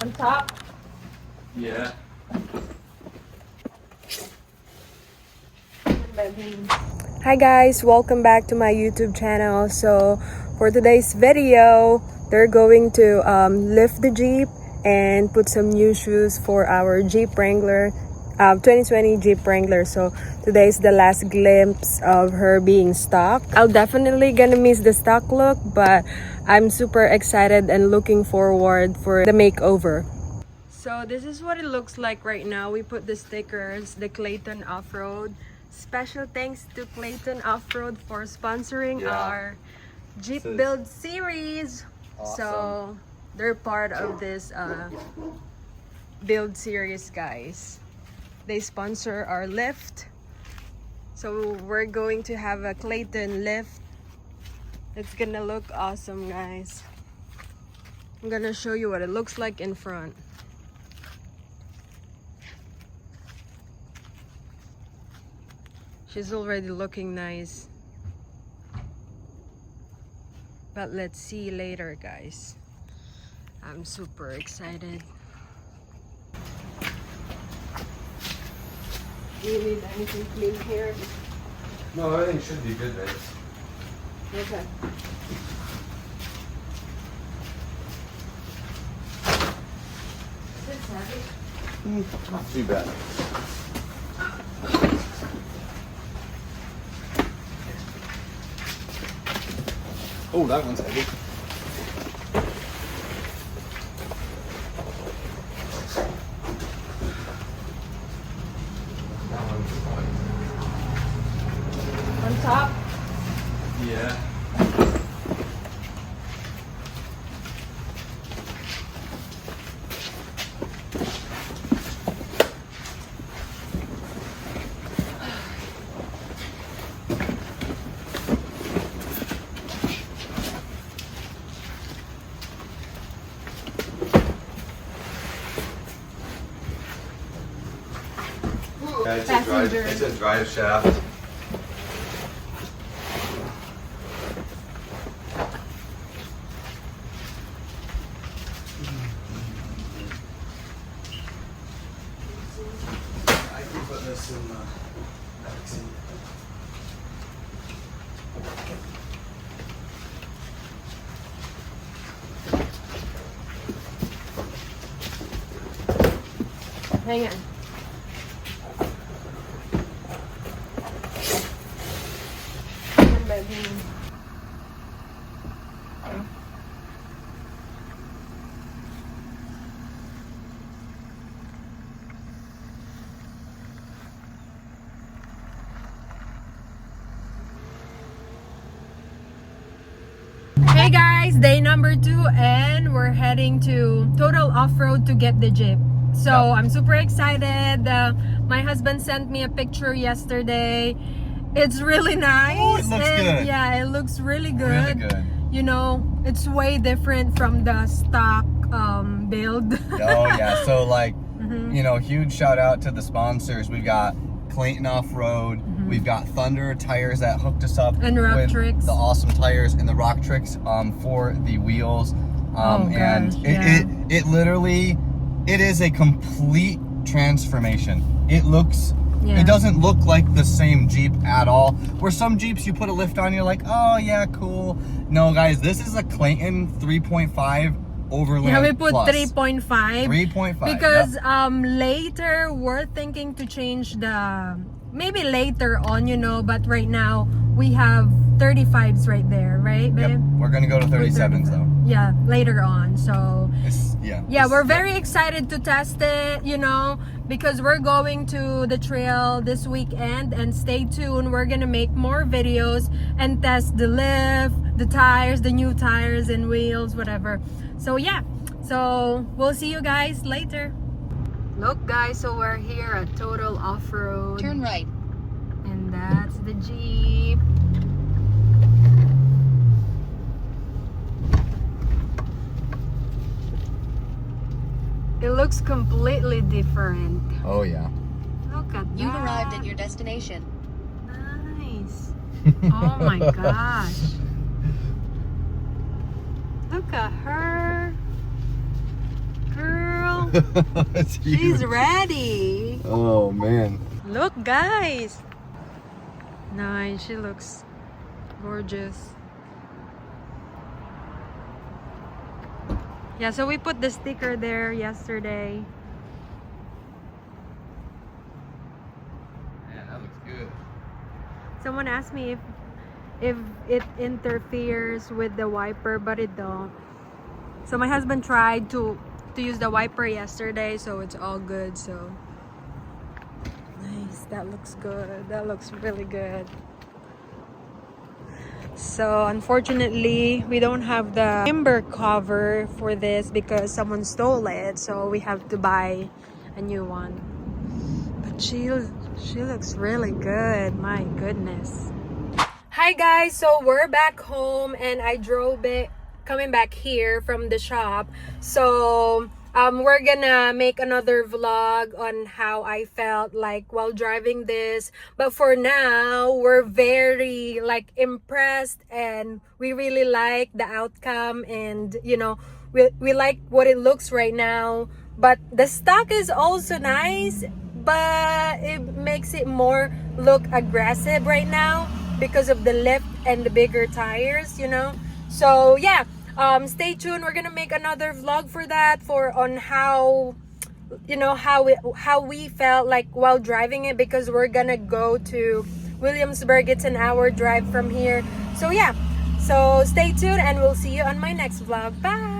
On top? Yeah. Hi guys, welcome back to my YouTube channel. So for today's video, they're going to lift the Jeep and put some new shoes for our Jeep Wrangler, 2020 Jeep Wrangler. So today's the last glimpse of her being stock. I'll definitely gonna miss the stock look, but I'm super excited and looking forward for the makeover. So this is what it looks like right now. We put the stickers, the Clayton Offroad. Special thanks to Clayton Offroad for sponsoring our Jeep build series. Awesome. So they're part of this build series, guys. They sponsor our lift. So we're going to have a Clayton lift. It's gonna look awesome, guys. I'm gonna show you what it looks like in front. She's already looking nice. But let's see later, guys. I'm super excited. Do you need anything clean here? No, everything should be good, babe. Okay. Is this heavy? Not too bad. Oh, that one's heavy. That one's fine. On top? Yeah. It's a drive shaft. I can put this in the back seat. Hang on. Hey guys, day number 2 and we're heading to Total Off-Road to get the Jeep. So I'm super excited. My husband sent me a picture yesterday. It's really nice. Oh, it looks good. Yeah, it looks really good. Really good. You know, it's way different from the stock build. Oh yeah, so like, you know, huge shout out to the sponsors. We got Clayton Offroad. We've got Thunder tires that hooked us up And ROCKTRIX. with the awesome tires and the ROCKTRIX for the wheels. And gosh, yeah. it literally, it is a complete transformation. It looks, it doesn't look like the same Jeep at all. Where some Jeeps you put a lift on, you're like, oh yeah, cool. No guys, this is a Clayton 3.5 Overland. Yeah, we put Plus. 3.5. 3.5. Because later we're thinking to change the, maybe later on, you know, but right now we have 35s right there, right, babe? Yep. We're gonna go to 37s though. Yeah, later on. So Yeah, we're very excited to test it, you know, because we're going to the trail this weekend, and stay tuned. We're gonna make more videos and test the lift, the tires, the new tires and wheels, whatever. So yeah, so we'll see you guys later. Look guys, so we're here at Total Off-Road. Turn right. And that's the Jeep. It looks completely different. Oh yeah. Look at that. You've arrived at your destination. Nice. Oh my gosh. Look at her. Girl. It's She's huge. ready. Oh man. Look, guys. Nice. She looks gorgeous. Yeah, so we put the sticker there yesterday. Man, that looks good. Someone asked me if it interferes with the wiper, but it don't. So my husband tried to use the wiper yesterday, so it's all good. So nice. That looks good. That looks really good. So unfortunately, we don't have the timber cover for this because someone stole it. So we have to buy a new one. But she looks really good. My goodness. Hi guys, so we're back home and I drove it coming back here from the shop. So we're gonna make another vlog on how I felt like while driving this, but for now we're very like impressed and we really like the outcome, and you know, we like what it looks right now. But the stock is also nice, but it makes it more look aggressive right now because of the lift and the bigger tires, you know. So yeah, stay tuned. We're gonna make another vlog for that, for on how, you know, how we felt like while driving it, because we're gonna go to Williamsburg. It's an hour drive from here. So yeah, so stay tuned and we'll see you on my next vlog. Bye.